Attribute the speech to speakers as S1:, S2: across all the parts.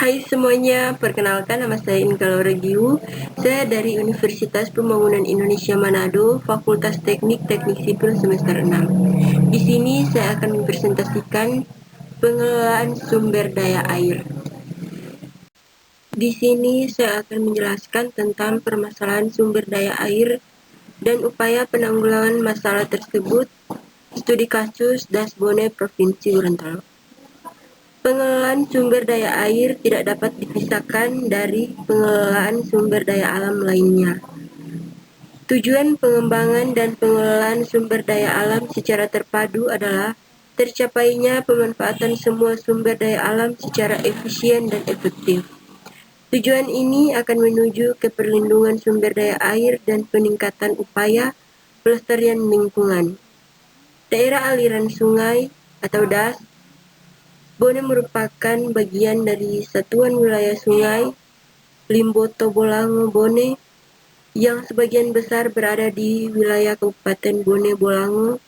S1: Hai semuanya, perkenalkan nama saya Inka Loregiu. Saya dari Universitas Pembangunan Indonesia Manado, Fakultas Teknik Sipil semester 6. Di sini saya akan mempresentasikan pengelolaan sumber daya air. Di sini saya akan menjelaskan tentang permasalahan sumber daya air dan upaya penanggulangan masalah tersebut. Studi kasus Dasbone Provinsi Gorontalo. Pengelolaan sumber daya air tidak dapat dipisahkan dari pengelolaan sumber daya alam lainnya. Tujuan pengembangan dan pengelolaan sumber daya alam secara terpadu adalah tercapainya pemanfaatan semua sumber daya alam secara efisien dan efektif. Tujuan ini akan menuju ke perlindungan sumber daya air dan peningkatan upaya pelestarian lingkungan. Daerah aliran sungai atau DAS Bone merupakan bagian dari Satuan Wilayah Sungai Limboto Bolango Bone yang sebagian besar berada di wilayah Kabupaten Bone Bolango,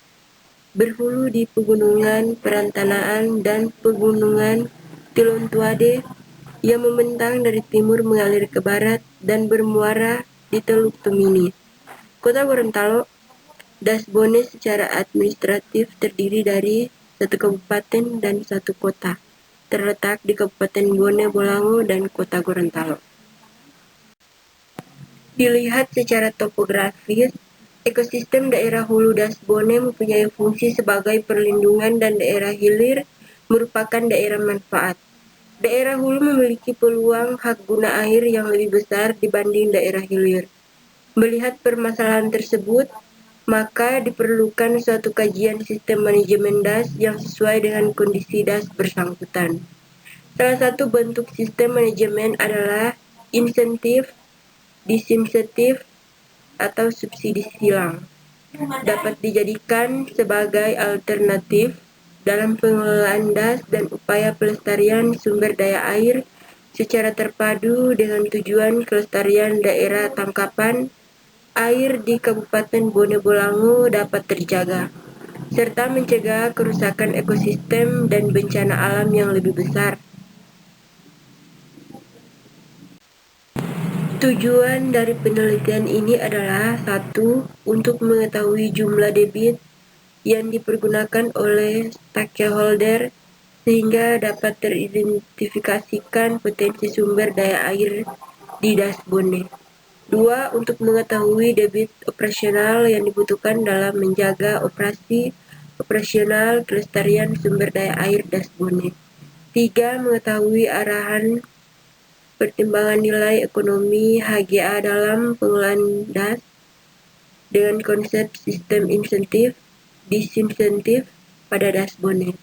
S1: berhulu di Pegunungan Perantanaan dan Pegunungan Tilontuade yang membentang dari timur mengalir ke barat dan bermuara di Teluk Tomini. Kota Gorontalo, Dasbone secara administratif terdiri dari satu kabupaten dan satu kota, terletak di Kabupaten Bone Bolango dan Kota Gorontalo. Dilihat secara topografis, ekosistem daerah hulu Dasbone mempunyai fungsi sebagai perlindungan dan daerah hilir merupakan daerah manfaat. Daerah hulu memiliki peluang hak guna air yang lebih besar dibanding daerah hilir. Melihat permasalahan tersebut, maka diperlukan suatu kajian sistem manajemen DAS yang sesuai dengan kondisi DAS bersangkutan. Salah satu bentuk sistem manajemen adalah insentif, disinsentif, atau subsidi silang. Dapat dijadikan sebagai alternatif dalam pengelolaan DAS dan upaya pelestarian sumber daya air secara terpadu dengan tujuan kelestarian daerah tangkapan air di Kabupaten Bone Bolango dapat terjaga, serta mencegah kerusakan ekosistem dan bencana alam yang lebih besar. Tujuan dari penelitian ini adalah satu, untuk mengetahui jumlah debit yang dipergunakan oleh stakeholder sehingga dapat teridentifikasikan potensi sumber daya air di Dasbone. 2. Untuk mengetahui debit operasional yang dibutuhkan dalam menjaga operasional kelestarian sumber daya air Dasbone. 3. Mengetahui arahan pertimbangan nilai ekonomi HGA dalam pengelolaan DAS dengan konsep sistem insentif, disinsentif pada Dasbone.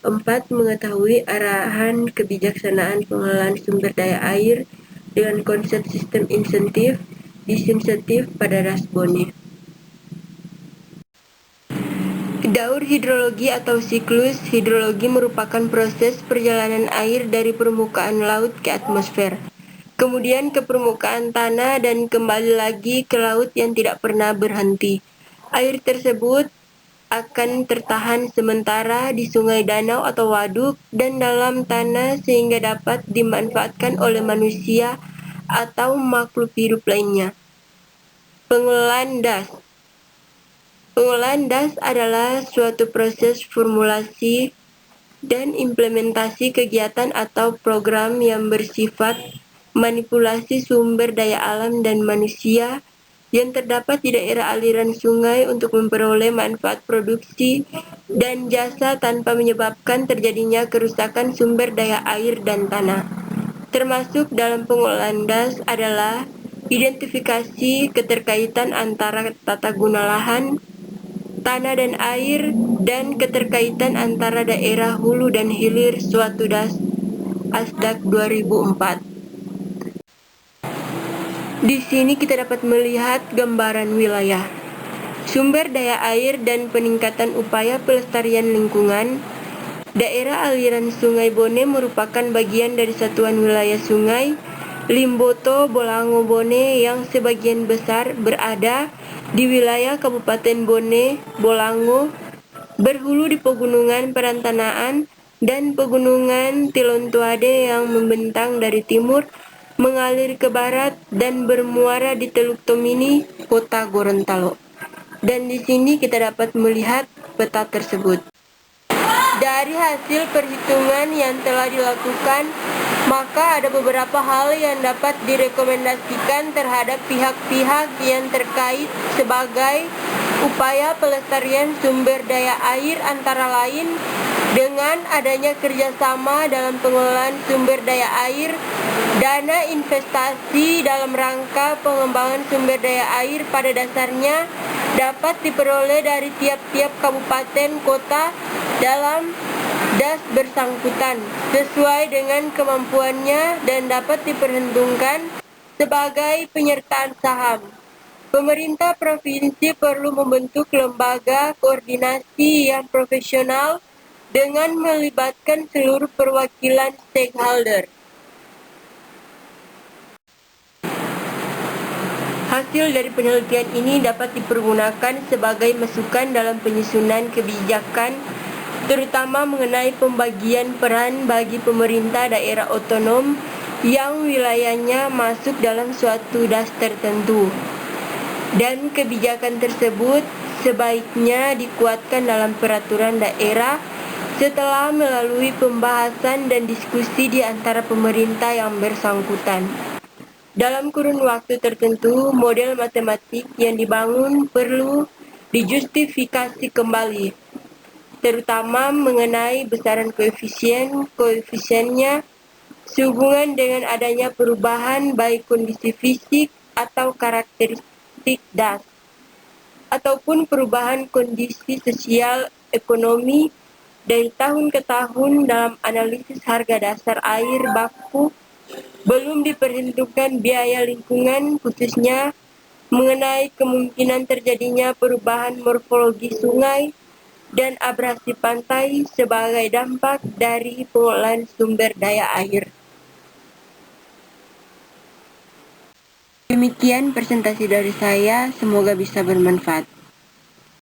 S1: 4. Mengetahui arahan kebijaksanaan pengelolaan sumber daya air dengan konsep sistem insentif, disinsentif pada Dasbone. Daur hidrologi atau siklus hidrologi merupakan proses perjalanan air dari permukaan laut ke atmosfer, kemudian ke permukaan tanah dan kembali lagi ke laut yang tidak pernah berhenti. Air tersebut akan tertahan sementara di sungai, danau, atau waduk dan dalam tanah sehingga dapat dimanfaatkan oleh manusia atau makhluk hidup lainnya. Pengelolaan DAS. Pengelolaan DAS adalah suatu proses formulasi dan implementasi kegiatan atau program yang bersifat manipulasi sumber daya alam dan manusia yang terdapat di daerah aliran sungai untuk memperoleh manfaat produksi dan jasa tanpa menyebabkan terjadinya kerusakan sumber daya air dan tanah. Termasuk dalam pengelolaan DAS adalah identifikasi keterkaitan antara tata guna lahan, tanah dan air, dan keterkaitan antara daerah hulu dan hilir suatu DAS Asdak 2004. Di sini kita dapat melihat gambaran wilayah, sumber daya air dan peningkatan upaya pelestarian lingkungan. Daerah aliran Sungai Bone merupakan bagian dari Satuan Wilayah Sungai Limboto Bolango Bone yang sebagian besar berada di wilayah Kabupaten Bone Bolango, berhulu di Pegunungan Perantanaan dan pegunungan Tilontuade yang membentang dari timur mengalir ke barat dan bermuara di Teluk Tomini, kota Gorontalo. Dan di sini kita dapat melihat peta tersebut. Dari hasil perhitungan yang telah dilakukan, maka ada beberapa hal yang dapat direkomendasikan terhadap pihak-pihak yang terkait sebagai upaya pelestarian sumber daya air, antara lain dengan adanya kerjasama dalam pengelolaan sumber daya air, dana investasi dalam rangka pengembangan sumber daya air pada dasarnya dapat diperoleh dari tiap-tiap kabupaten kota dalam das bersangkutan sesuai dengan kemampuannya dan dapat diperhitungkan sebagai penyertaan saham. Pemerintah provinsi perlu membentuk lembaga koordinasi yang profesional dengan melibatkan seluruh perwakilan stakeholder. Hasil dari penelitian ini dapat dipergunakan sebagai masukan dalam penyusunan kebijakan, terutama mengenai pembagian peran bagi pemerintah daerah otonom yang wilayahnya masuk dalam suatu das tertentu. Dan kebijakan tersebut sebaiknya dikuatkan dalam peraturan daerah setelah melalui pembahasan dan diskusi di antara pemerintah yang bersangkutan. Dalam kurun waktu tertentu, model matematik yang dibangun perlu dijustifikasi kembali, terutama mengenai besaran koefisiennya sehubungan dengan adanya perubahan baik kondisi fisik atau karakteristik das, ataupun perubahan kondisi sosial ekonomi dari tahun ke tahun dalam analisis harga dasar air baku. Belum diperhitungkan biaya lingkungan, khususnya mengenai kemungkinan terjadinya perubahan morfologi sungai dan abrasi pantai sebagai dampak dari pengelolaan sumber daya air. Demikian presentasi dari saya, semoga bisa bermanfaat.